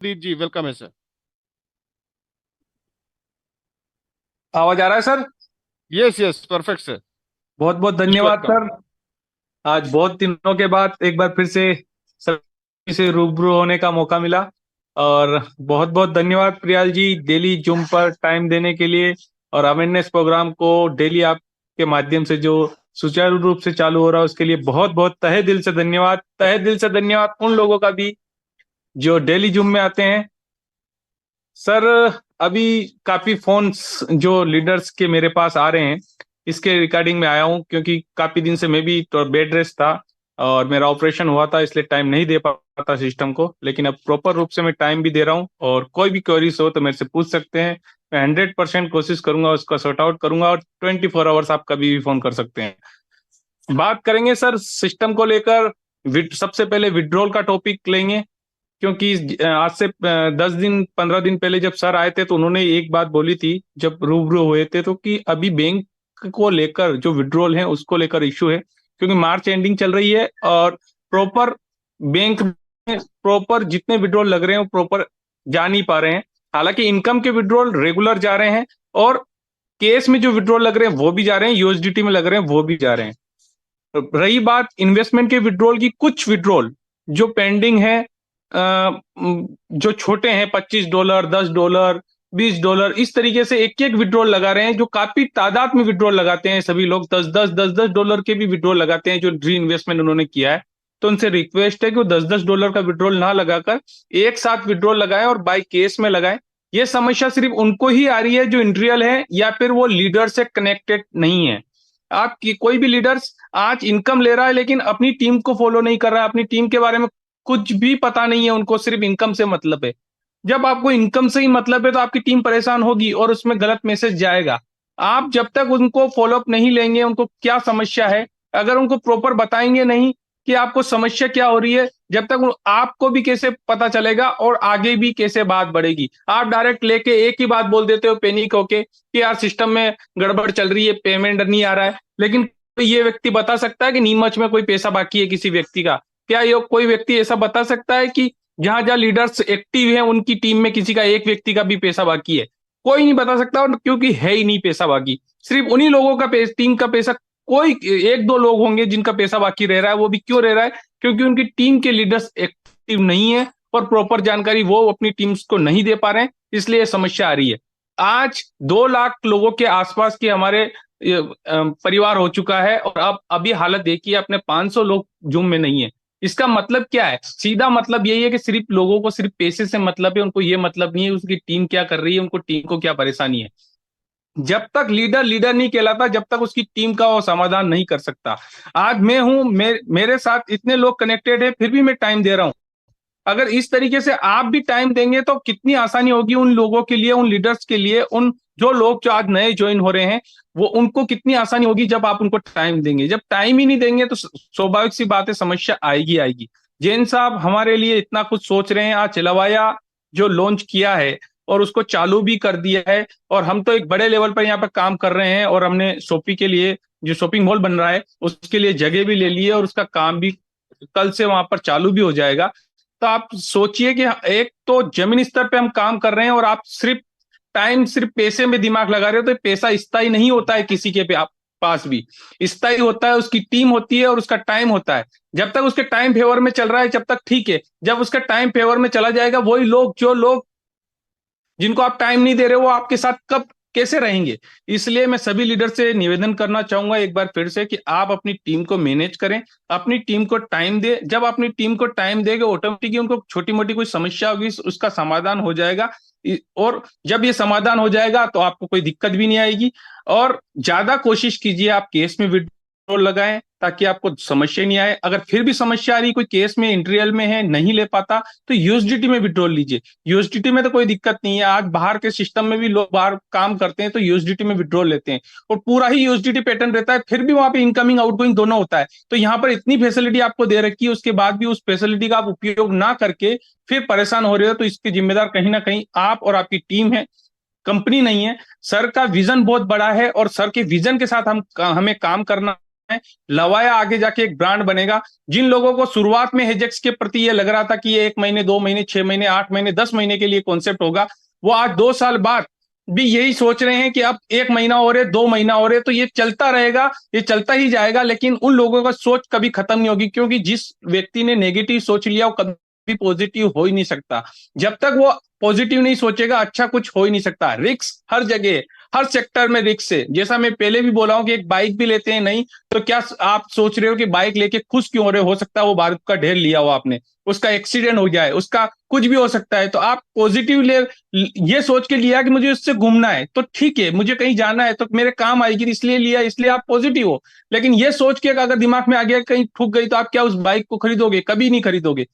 जी welcome है sir. आवाज आ रहा है sir. Yes yes perfect sir. बहुत बहुत मोस्ट धन्यवाद वेलकम। सर। आज बहुत दिनों के बाद एक बार फिर से सभी से रूबरू होने का मौका मिला। और बहुत बहुत धन्यवाद प्रियाल जी, डेली जूम पर टाइम देने के लिए और अवेयरनेस प्रोग्राम को डेली आपके माध्यम से जो सुचारू रूप से चालू हो रहा है उसके लिए बहुत बहुत तहे दिल से धन्यवाद। तहे दिल से धन्यवाद उन लोगों का भी जो डेली जूम में आते हैं। सर, अभी काफी फोन्स जो लीडर्स के मेरे पास आ रहे हैं, इसके रिगार्डिंग में आया हूँ क्योंकि काफी दिन से मैं भी तो बेड रेस्ट था और मेरा ऑपरेशन हुआ था, इसलिए टाइम नहीं दे पाता सिस्टम को। लेकिन अब प्रॉपर रूप से मैं टाइम भी दे रहा हूँ और कोई भी क्वेरीज हो तो मेरे से पूछ सकते हैं। मैं 100% कोशिश करूंगा, उसका सॉर्ट आउट करूंगा और 24 आवर्स आप कभी भी फोन कर सकते हैं। बात करेंगे सर सिस्टम को लेकर। सबसे पहले विड्रॉल का टॉपिक लेंगे क्योंकि आज से 10 दिन 15 दिन पहले जब सर आए थे तो उन्होंने एक बात बोली थी जब रूबरू हुए थे, तो कि अभी बैंक को लेकर जो विड्रॉल है उसको लेकर इश्यू है क्योंकि मार्च एंडिंग चल रही है और प्रॉपर बैंक में प्रॉपर जितने विड्रॉल लग रहे हैं वो प्रॉपर जा नहीं पा रहे हैं। हालांकि इनकम के विड्रॉल रेगुलर जा रहे हैं और केस में जो विड्रॉल लग रहे हैं वो भी जा रहे हैं, यूएसडीटी में लग रहे हैं वो भी जा रहे हैं। रही बात इन्वेस्टमेंट के विड्रॉल की, कुछ विड्रॉल जो पेंडिंग है, जो छोटे हैं $25 $10 $20 इस तरीके से एक एक विड्रॉल लगा रहे हैं, जो काफी तादाद में विड्रॉल लगाते हैं सभी लोग, $10 $10 के भी विड्रॉल लगाते हैं जो री इन्वेस्टमेंट उन्होंने किया है। तो उनसे रिक्वेस्ट है कि वो $10 का विड्रॉल ना लगाकर एक साथ विड्रॉल लगाएं और बाय केस में लगाएं। ये समस्या सिर्फ उनको ही आ रही है जो इंटीरियल है या फिर वो लीडर से कनेक्टेड नहीं है। आपकी कोई भी लीडर्स आज इनकम ले रहा है लेकिन अपनी टीम को फॉलो नहीं कर रहा है, अपनी टीम के बारे में कुछ भी पता नहीं है, उनको सिर्फ इनकम से मतलब है। जब आपको इनकम से ही मतलब है तो आपकी टीम परेशान होगी और उसमें गलत मैसेज जाएगा। आप जब तक उनको फॉलोअप नहीं लेंगे, उनको क्या समस्या है, अगर उनको प्रॉपर बताएंगे नहीं कि आपको समस्या क्या हो रही है, जब तक आपको भी कैसे पता चलेगा और आगे भी कैसे बात बढ़ेगी। आप डायरेक्ट लेके एक ही बात बोल देते हो पैनिक होके कि यार सिस्टम में गड़बड़ चल रही है, पेमेंट नहीं आ रहा है। लेकिन ये व्यक्ति बता सकता है कि नीमच में कोई पैसा बाकी है किसी व्यक्ति का? क्या ये कोई व्यक्ति ऐसा बता सकता है कि जहां जहां लीडर्स एक्टिव हैं उनकी टीम में किसी का एक व्यक्ति का भी पैसा बाकी है? कोई नहीं बता सकता, और क्योंकि है ही नहीं पैसा बाकी। सिर्फ उन्हीं लोगों का टीम का पैसा, कोई एक दो लोग होंगे जिनका पैसा बाकी रह रहा है। वो भी क्यों रह रहा है? क्योंकि उनकी टीम के लीडर्स एक्टिव नहीं है और प्रॉपर जानकारी वो अपनी टीम्स को नहीं दे पा रहे हैं, इसलिए समस्या आ रही है। आज 2 लाख लोगों के आसपास के हमारे परिवार हो चुका है और अब अभी हालत देखिए, अपने 500 लोग जूम में नहीं है। इसका मतलब क्या है? सीधा मतलब यही है कि सिर्फ लोगों को सिर्फ पैसे से मतलब है, उनको ये मतलब नहीं है उसकी टीम क्या कर रही है, उनको टीम को क्या परेशानी है। जब तक लीडर लीडर नहीं कहलाता, जब तक उसकी टीम का वो समाधान नहीं कर सकता। आज मैं हूं, मेरे साथ इतने लोग कनेक्टेड है, फिर भी मैं टाइम दे रहा हूं। अगर इस तरीके से आप भी टाइम देंगे तो कितनी आसानी होगी उन लोगों के लिए, उन लीडर्स के लिए, उन जो लोग जो आज नए ज्वाइन हो रहे हैं, वो उनको कितनी आसानी होगी जब आप उनको टाइम देंगे। जब टाइम ही नहीं देंगे तो स्वाभाविक सी बात है, समस्या आएगी आएगी। जैन साहब हमारे लिए इतना कुछ सोच रहे हैं, आज चिलवाया जो लॉन्च किया है और उसको चालू भी कर दिया है, और हम तो एक बड़े लेवल पर यहाँ पर काम कर रहे हैं और हमने शॉपी के लिए जो शॉपिंग मॉल बन रहा है उसके लिए जगह भी ले ली है और उसका काम भी कल से वहां पर चालू भी हो जाएगा। तो आप सोचिए कि एक तो जमीन स्तर पे हम काम कर रहे हैं और आप सिर्फ टाइम, सिर्फ पैसे में दिमाग लगा रहे हो। तो पैसा स्थायी नहीं होता है किसी के पास भी। स्थायी होता है, उसकी टीम होती है और उसका टाइम होता है। जब तक उसके टाइम फेवर में चल रहा है जब तक ठीक है, जब उसका टाइम फेवर में चला जाएगा, वही लोग जो लोग जिनको आप टाइम नहीं दे रहे वो आपके साथ कब कैसे रहेंगे? इसलिए मैं सभी लीडर से निवेदन करना चाहूंगा एक बार फिर से कि आप अपनी टीम को मैनेज करें, अपनी टीम को टाइम दे। जब अपनी टीम को टाइम देंगे ऑटोमेटिकली उनको छोटी मोटी कोई समस्या होगी उसका समाधान हो जाएगा। और जब ये समाधान हो जाएगा तो आपको कोई दिक्कत भी नहीं आएगी। और ज्यादा कोशिश कीजिए आप केस में विड्रॉल लगाएं ताकि आपको समस्या नहीं आए। अगर फिर भी समस्या आ रही, कोई केस में इंटीरियल में है नहीं ले पाता, तो यूएसडीटी में विड्रॉल लीजिए। यूएसडीटी में तो कोई दिक्कत नहीं है, आज बाहर के सिस्टम में भी लोग बाहर काम करते हैं तो यूएसडीटी में विड्रॉल लेते हैं और पूरा ही यूएसडीटी पैटर्न रहता है, फिर भी वहां पे इनकमिंग आउटगोइंग दोनों होता है। तो यहाँ पर इतनी फैसिलिटी आपको दे रखी है, उसके बाद भी उस फैसिलिटी का आप उपयोग ना करके फिर परेशान हो रहे हो, तो इसके जिम्मेदार कहीं ना कहीं आप और आपकी टीम है, कंपनी नहीं है। सर का विजन बहुत बड़ा है और सर के विजन के साथ हमें काम करना लवाया आगे जाके एक ब्रांड बनेगा। जिन लोगों को शुरुआत में हेजेक्स के प्रति ये लग रहा था कि ये 1 महीने, 2 महीने, 6 महीने, 8 महीने, 10 महीने के लिए कॉन्सेप्ट होगा, वो आज 2 साल बाद भी यही सोच रहे हैं कि अब 1 महीना हो रहे, 2 महीना हो रहे, तो ये चलता रहेगा, ये चलता ही जाएगा। लेकिन उन लोगों का सोच कभी खत्म नहीं होगी, क्योंकि जिस व्यक्ति ने नेगेटिव सोच लिया वो कभी पॉजिटिव हो ही नहीं सकता। जब तक वो पॉजिटिव नहीं सोचेगा, अच्छा कुछ हो ही नहीं सकता। रिस्क हर जगह, हर सेक्टर में रिस्क है। जैसा मैं पहले भी बोला हूं कि एक बाइक भी लेते हैं, नहीं तो क्या आप सोच रहे हो कि बाइक लेके खुश क्यों हो रहे हो सकता है वो बारूद का ढेर लिया हो आपने, उसका एक्सीडेंट हो जाए, उसका कुछ भी हो सकता है। तो आप पॉजिटिव ले, ये सोच के लिया कि मुझे उससे घूमना है तो ठीक है, मुझे कहीं जाना है तो मेरे काम आएगी, इसलिए लिया, इसलिए आप पॉजिटिव हो। लेकिन ये सोच के अगर दिमाग में आ गया कहीं ठुक गई तो आप क्या उस बाइक को खरीदोगे? कभी नहीं खरीदोगे।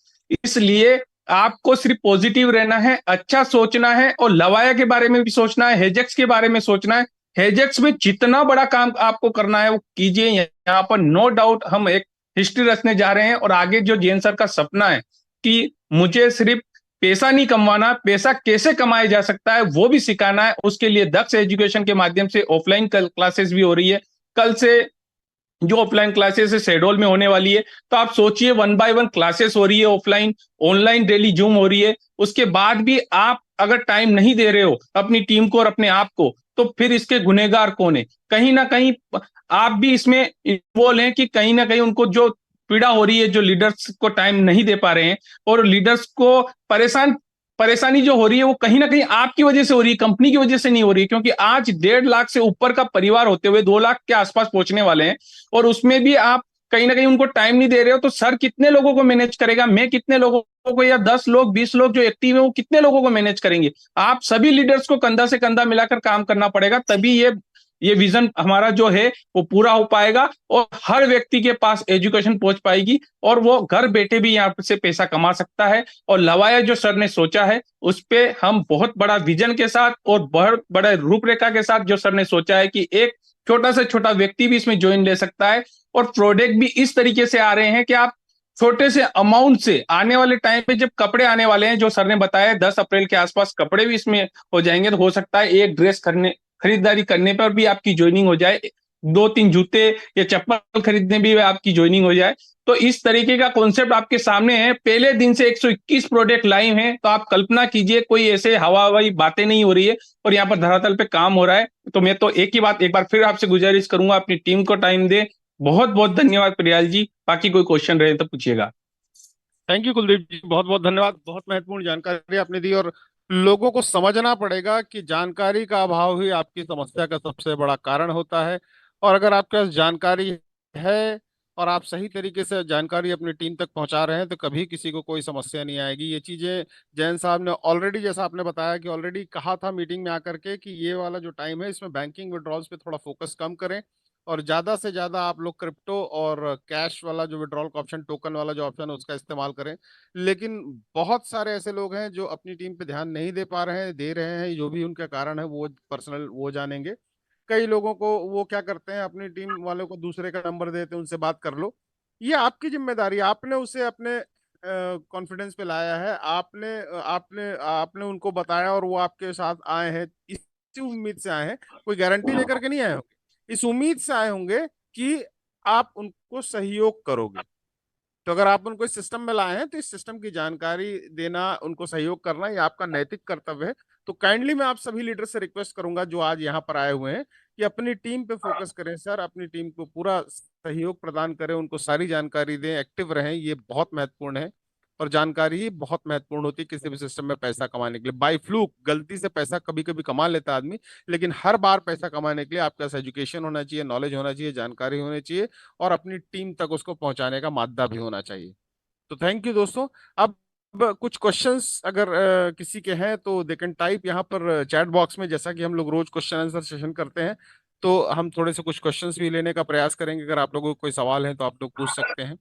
इसलिए आपको सिर्फ पॉजिटिव रहना है, अच्छा सोचना है, और लवाया के बारे में भी सोचना है, हेजेक्स के बारे में सोचना है। हेजेक्स में जितना बड़ा काम आपको करना है वो कीजिए। यहाँ पर नो डाउट हम एक हिस्ट्री रचने जा रहे हैं। और आगे जो जैन सर का सपना है कि मुझे सिर्फ पैसा नहीं कमाना, पैसा कैसे कमाया जा सकता है वो भी सिखाना है, उसके लिए दक्ष एजुकेशन के माध्यम से ऑफलाइन क्लासेस भी हो रही है। कल से जो ऑफलाइन क्लासेस है शेड्यूल में होने वाली है, तो आप सोचिए 1 बाय 1 क्लासेस हो रही है ऑफलाइन, ऑनलाइन डेली जूम हो रही है। उसके बाद भी आप अगर टाइम नहीं दे रहे हो अपनी टीम को और अपने आप को, तो फिर इसके गुनहगार कौन है? कहीं ना कहीं आप भी इसमें इन्वॉल्व हैं कि कहीं ना कहीं उनको जो पीड़ा हो रही है, जो लीडर्स को टाइम नहीं दे पा रहे हैं, और लीडर्स को परेशानी जो हो रही है वो कहीं ना कहीं आपकी वजह से हो रही है, कंपनी की वजह से नहीं हो रही है। क्योंकि आज 1.5 लाख से ऊपर का परिवार होते हुए 2 लाख के आसपास पहुंचने वाले हैं, और उसमें भी आप कहीं ना कहीं उनको टाइम नहीं दे रहे हो। तो सर कितने लोगों को मैनेज करेगा? मैं कितने लोगों को, या 10 लोग, 20 लोग जो एक्टिव है वो कितने लोगों को मैनेज करेंगे? आप सभी लीडर्स को कंधा से कंधा मिलाकर काम करना पड़ेगा, तभी ये विजन हमारा जो है वो पूरा हो पाएगा, और हर व्यक्ति के पास एजुकेशन पहुंच पाएगी, और वो घर बैठे भी यहाँ से पैसा कमा सकता है। और लवाया जो सर ने सोचा है उस पे हम बहुत बड़ा विजन के साथ और बहुत बड़े रूपरेखा के साथ, जो सर ने सोचा है कि एक छोटा से छोटा व्यक्ति भी इसमें ज्वाइन ले सकता है, और प्रोडक्ट भी इस तरीके से आ रहे हैं कि आप छोटे से अमाउंट से आने वाले टाइम पे जब कपड़े आने वाले हैं, जो सर ने बताया 10 अप्रैल के आसपास कपड़े भी इसमें हो जाएंगे, तो हो सकता है एक ड्रेस खरीदारी करने पर भी आपकी ज्वाइनिंग हो जाए, 2-3 जूते या चप्पल खरीदने भी आपकी ज्वाइनिंग हो जाए। तो इस तरीके का कॉन्सेप्ट आपके सामने है। पहले दिन से 121 प्रोडक्ट लाइव हैं, तो आप कल्पना कीजिए कोई ऐसे हवाई बातें नहीं हो रही है, और यहाँ पर धरातल पे काम हो रहा है। तो मैं तो एक ही बात एक बार फिर आपसे गुजारिश करूंगा, अपनी टीम को टाइम दे। बहुत बहुत धन्यवाद प्रियाल जी। बाकी कोई क्वेश्चन रहे तो पूछिएगा। थैंक यू कुलदीप जी, बहुत बहुत धन्यवाद। बहुत महत्वपूर्ण जानकारी आपने दी, और लोगों को समझना पड़ेगा कि जानकारी का अभाव ही आपकी समस्या का सबसे बड़ा कारण होता है। और अगर आपके पास जानकारी है और आप सही तरीके से जानकारी अपनी टीम तक पहुंचा रहे हैं, तो कभी किसी को कोई समस्या नहीं आएगी। ये चीजें जैन साहब ने ऑलरेडी, जैसा आपने बताया कि ऑलरेडी कहा था मीटिंग में आकर के, कि ये वाला जो टाइम है इसमें बैंकिंग विड्रॉल्स पे थोड़ा फोकस कम करें, और ज्यादा से ज्यादा आप लोग क्रिप्टो और कैश वाला जो विड्रॉल का ऑप्शन, टोकन वाला जो ऑप्शन है उसका इस्तेमाल करें। लेकिन बहुत सारे ऐसे लोग हैं जो अपनी टीम पे ध्यान नहीं दे पा रहे हैं, दे रहे हैं, जो भी उनका कारण है वो पर्सनल वो जानेंगे। कई लोगों को वो क्या करते हैं, अपनी टीम वालों को दूसरे का नंबर देते हैं, उनसे बात कर लो। ये आपकी जिम्मेदारी है, आपने उसे अपने कॉन्फिडेंस पे लाया है, आपने आपने आपने उनको बताया और वो आपके साथ आए हैं, इसी उम्मीद से आए हैं। कोई गारंटी लेकर के नहीं आए होंगे, इस उम्मीद से आए होंगे कि आप उनको सहयोग करोगे। तो अगर आप उनको इस सिस्टम में लाए हैं, तो इस सिस्टम की जानकारी देना, उनको सहयोग करना, ये आपका नैतिक कर्तव्य है। तो काइंडली मैं आप सभी लीडर से रिक्वेस्ट करूंगा जो आज यहाँ पर आए हुए हैं, कि अपनी टीम पे फोकस करें सर, अपनी टीम को पूरा सहयोग प्रदान करें, उनको सारी जानकारी दें, एक्टिव रहें, ये बहुत महत्वपूर्ण है। और जानकारी ही बहुत महत्वपूर्ण होती है किसी भी सिस्टम में पैसा कमाने के लिए। बाई फ्लूक गलती से पैसा कभी कभी कमा लेता है आदमी, लेकिन हर बार पैसा कमाने के लिए आपके पास एजुकेशन होना चाहिए, नॉलेज होना चाहिए, जानकारी होनी चाहिए, और अपनी टीम तक उसको पहुंचाने का मादा भी होना चाहिए। तो थैंक यू दोस्तों। अब कुछ क्वेश्चंस अगर किसी के हैं तो दे कैन टाइप यहाँ पर चैट बॉक्स में। जैसा कि हम लोग रोज क्वेश्चन आंसर सेशन करते हैं, तो हम थोड़े से कुछ क्वेश्चंस भी लेने का प्रयास करेंगे। अगर आप लोगों को कोई सवाल है तो आप लोग पूछ सकते हैं।